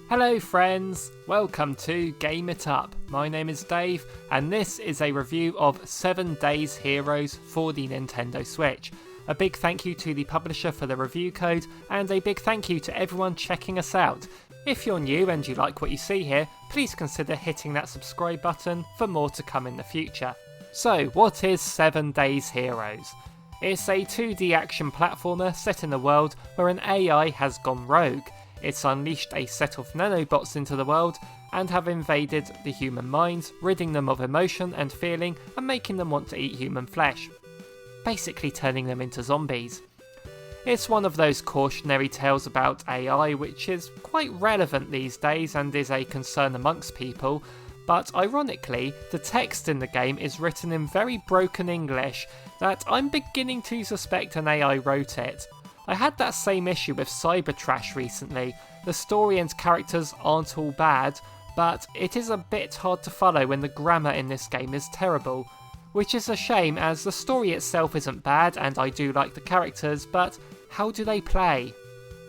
Hello friends, welcome to Game It Up. My name is Dave and this is a review of 7 Days Heroes for the Nintendo Switch. A big thank you to the publisher for the review code and a big thank you to everyone checking us out. If you're new and you like what you see here, please consider hitting that subscribe button for more to come in the future. So what is 7 Days Heroes? It's a 2D action platformer set in a world where an AI has gone rogue. It's unleashed a set of nanobots into the world and have invaded the human minds, ridding them of emotion and feeling and making them want to eat human flesh. Basically turning them into zombies. It's one of those cautionary tales about AI which is quite relevant these days and is a concern amongst people, but ironically the text in the game is written in very broken English that I'm beginning to suspect an AI wrote it. I had that same issue with Cybertrash recently. The story and characters aren't all bad, but it is a bit hard to follow when the grammar in this game is terrible. Which is a shame as the story itself isn't bad and I do like the characters, but how do they play?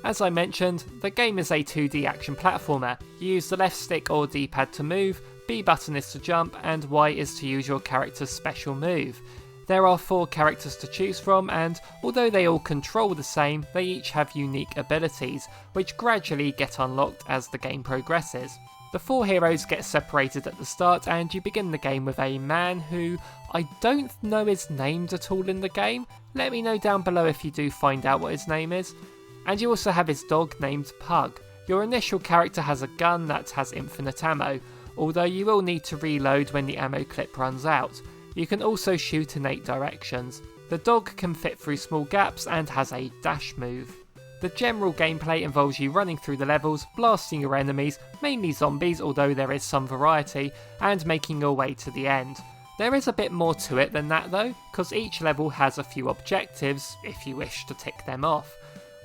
As I mentioned, the game is a 2D action platformer. You use the left stick or D-pad to move, B button is to jump and Y is to use your character's special move. There are 4 characters to choose from and although they all control the same, they each have unique abilities, which gradually get unlocked as the game progresses. The 4 heroes get separated at the start and you begin the game with a man who I don't know is named at all in the game. Let me know down below if you do find out what his name is. And you also have his dog named Pug. Your initial character has a gun that has infinite ammo, although you will need to reload when the ammo clip runs out. You can also shoot in 8 directions. The dog can fit through small gaps and has a dash move. The general gameplay involves you running through the levels, blasting your enemies, mainly zombies although there is some variety, and making your way to the end. There is a bit more to it than that though, because each level has a few objectives, if you wish to tick them off.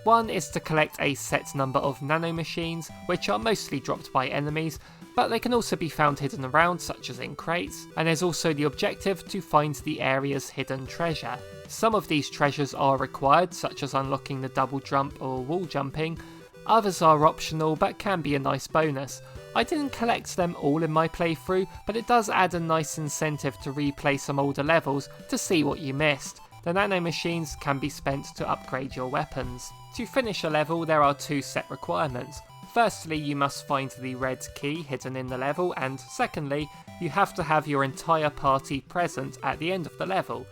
One is to collect a set number of nanomachines, which are mostly dropped by enemies, but they can also be found hidden around, such as in crates, and there's also the objective to find the area's hidden treasure. Some of these treasures are required, such as unlocking the double jump or wall jumping. Others are optional but can be a nice bonus. I didn't collect them all in my playthrough, but it does add a nice incentive to replay some older levels to see what you missed. The nanomachines can be spent to upgrade your weapons. To finish a level there are 2 set requirements. Firstly, you must find the red key hidden in the level, and secondly, you have to have your entire party present at the end of the level,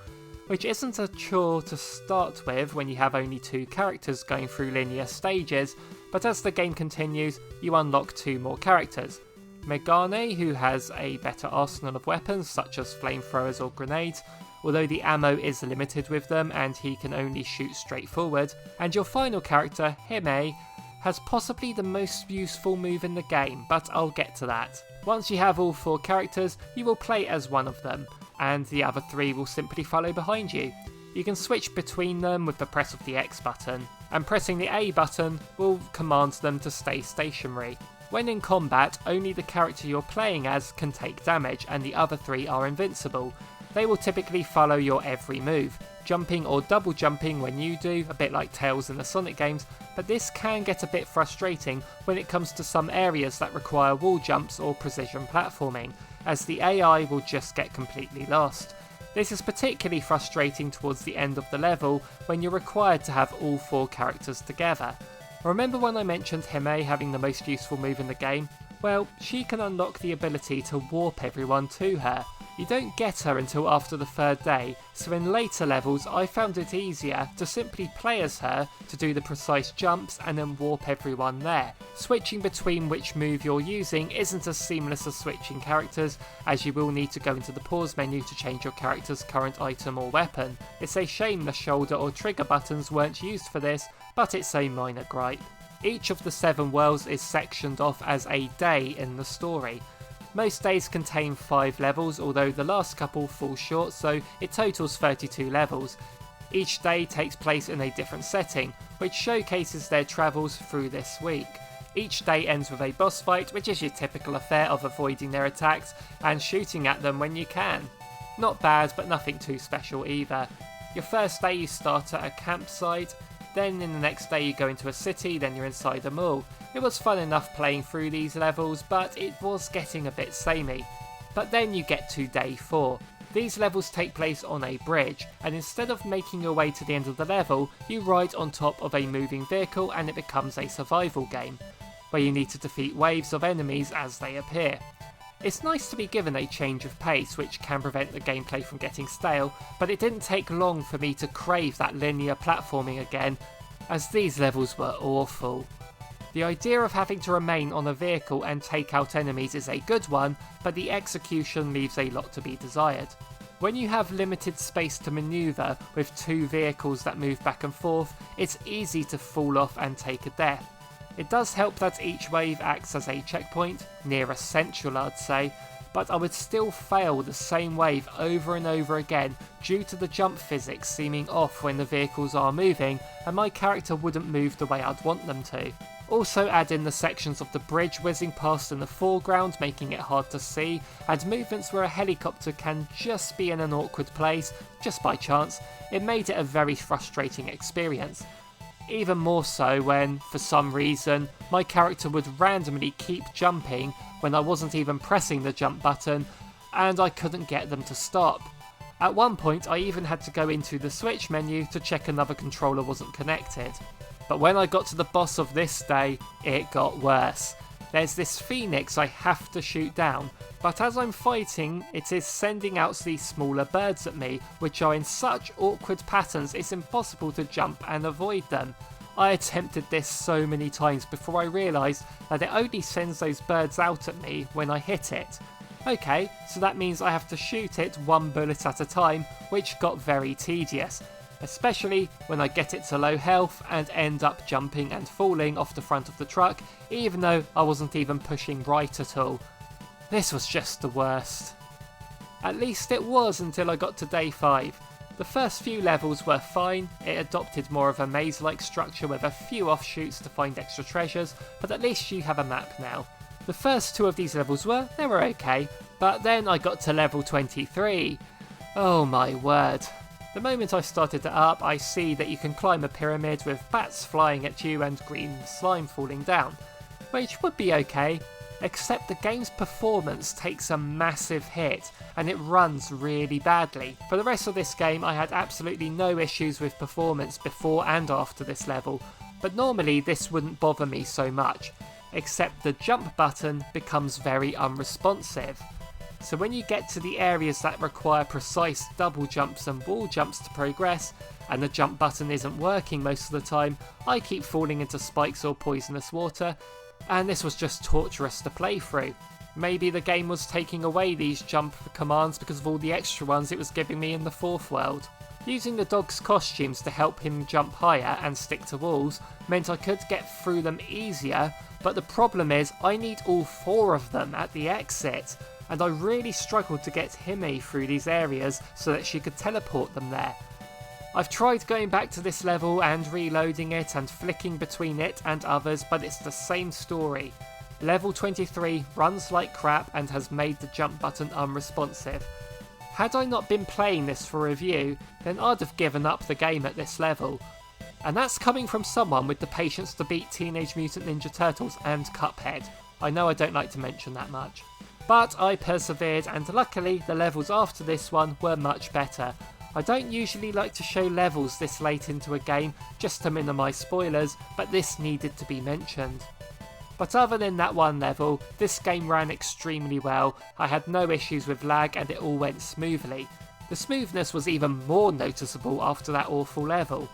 which isn't a chore to start with when you have only 2 characters going through linear stages, but as the game continues, you unlock 2 more characters. Megane, who has a better arsenal of weapons such as flamethrowers or grenades, although the ammo is limited with them and he can only shoot straight forward, and your final character, Hime, has possibly the most useful move in the game, but I'll get to that. Once you have all 4 characters, you will play as one of them, and the other 3 will simply follow behind you. You can switch between them with the press of the X button, and pressing the A button will command them to stay stationary. When in combat, only the character you're playing as can take damage, and the other 3 are invincible. They will typically follow your every move, jumping or double jumping when you do, a bit like Tails in the Sonic games, but this can get a bit frustrating when it comes to some areas that require wall jumps or precision platforming, as the AI will just get completely lost. This is particularly frustrating towards the end of the level when you're required to have all 4 characters together. Remember when I mentioned Hime having the most useful move in the game? Well, she can unlock the ability to warp everyone to her. You don't get her until after the 3rd day, so in later levels I found it easier to simply play as her to do the precise jumps and then warp everyone there. Switching between which move you're using isn't as seamless as switching characters, as you will need to go into the pause menu to change your character's current item or weapon. It's a shame the shoulder or trigger buttons weren't used for this, but it's a minor gripe. Each of the 7 worlds is sectioned off as a day in the story. Most days contain 5 levels, although the last couple fall short, so it totals 32 levels. Each day takes place in a different setting, which showcases their travels through this week. Each day ends with a boss fight, which is your typical affair of avoiding their attacks and shooting at them when you can. Not bad, but nothing too special either. Your first day you start at a campsite, then in the next day you go into a city, then you're inside a mall. It was fun enough playing through these levels, but it was getting a bit samey. But then you get to day 4. These levels take place on a bridge, and instead of making your way to the end of the level, you ride on top of a moving vehicle and it becomes a survival game, where you need to defeat waves of enemies as they appear. It's nice to be given a change of pace, which can prevent the gameplay from getting stale, but it didn't take long for me to crave that linear platforming again, as these levels were awful. The idea of having to remain on a vehicle and take out enemies is a good one, but the execution leaves a lot to be desired. When you have limited space to manoeuvre with 2 vehicles that move back and forth, it's easy to fall off and take a death. It does help that each wave acts as a checkpoint, near essential I'd say, but I would still fail the same wave over and over again due to the jump physics seeming off when the vehicles are moving and my character wouldn't move the way I'd want them to. Also add in the sections of the bridge whizzing past in the foreground, making it hard to see, and movements where a helicopter can just be in an awkward place, just by chance. It made it a very frustrating experience. Even more so when, for some reason, my character would randomly keep jumping when I wasn't even pressing the jump button, and I couldn't get them to stop. At one point I even had to go into the Switch menu to check another controller wasn't connected. But when I got to the boss of this day, it got worse. There's this phoenix I have to shoot down, but as I'm fighting, it is sending out these smaller birds at me, which are in such awkward patterns it's impossible to jump and avoid them. I attempted this so many times before I realised that it only sends those birds out at me when I hit it. Okay, so that means I have to shoot it 1 bullet at a time, which got very tedious. Especially when I get it to low health and end up jumping and falling off the front of the truck, even though I wasn't even pushing right at all. This was just the worst. At least it was until I got to day 5. The first few levels were fine, it adopted more of a maze-like structure with a few offshoots to find extra treasures, but at least you have a map now. The first 2 of these levels were okay, but then I got to level 23. Oh my word. The moment I started it up, I see that you can climb a pyramid with bats flying at you and green slime falling down, which would be okay, except the game's performance takes a massive hit and it runs really badly. For the rest of this game I had absolutely no issues with performance before and after this level, but normally this wouldn't bother me so much, except the jump button becomes very unresponsive. So when you get to the areas that require precise double jumps and wall jumps to progress, and the jump button isn't working most of the time, I keep falling into spikes or poisonous water, and this was just torturous to play through. Maybe the game was taking away these jump commands because of all the extra ones it was giving me in the 4th world. Using the dog's costumes to help him jump higher and stick to walls meant I could get through them easier, but the problem is I need all 4 of them at the exit, and I really struggled to get Hime through these areas so that she could teleport them there. I've tried going back to this level and reloading it and flicking between it and others, but it's the same story. Level 23 runs like crap and has made the jump button unresponsive. Had I not been playing this for review, then I'd have given up the game at this level. And that's coming from someone with the patience to beat Teenage Mutant Ninja Turtles and Cuphead. I know I don't like to mention that much. But I persevered, and luckily the levels after this one were much better. I don't usually like to show levels this late into a game just to minimise spoilers, but this needed to be mentioned. But other than that one level, this game ran extremely well. I had no issues with lag and it all went smoothly. The smoothness was even more noticeable after that awful level.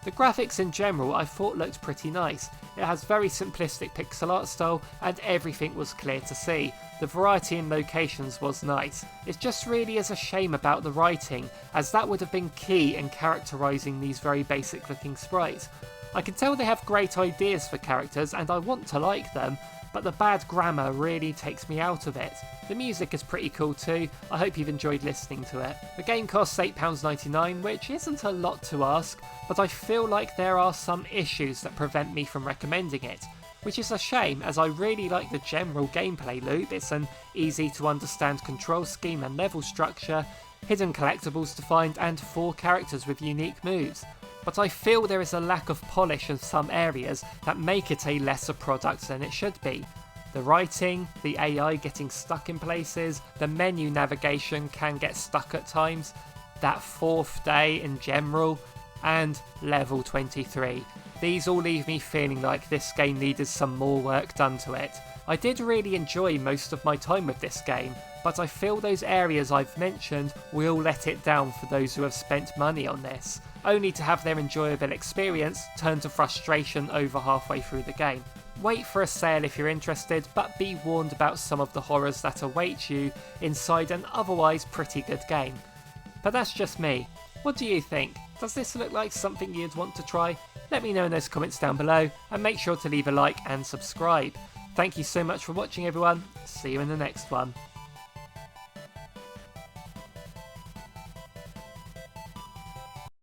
The graphics in general I thought looked pretty nice. It has very simplistic pixel art style and everything was clear to see. The variety in locations was nice. It just really is a shame about the writing, as that would have been key in characterising these very basic looking sprites. I can tell they have great ideas for characters and I want to like them, but the bad grammar really takes me out of it. The music is pretty cool too, I hope you've enjoyed listening to it. The game costs £8.99, which isn't a lot to ask, but I feel like there are some issues that prevent me from recommending it, which is a shame as I really like the general gameplay loop. It's an easy to understand control scheme and level structure, hidden collectibles to find and 4 characters with unique moves. But I feel there is a lack of polish in some areas that make it a lesser product than it should be. The writing, the AI getting stuck in places, the menu navigation can get stuck at times, that 4th day in general, and level 23. These all leave me feeling like this game needed some more work done to it. I did really enjoy most of my time with this game, but I feel those areas I've mentioned will let it down for those who have spent money on this, only to have their enjoyable experience turn to frustration over halfway through the game. Wait for a sale if you're interested, but be warned about some of the horrors that await you inside an otherwise pretty good game. But that's just me. What do you think? Does this look like something you'd want to try? Let me know in those comments down below, and make sure to leave a like and subscribe. Thank you so much for watching everyone, see you in the next one.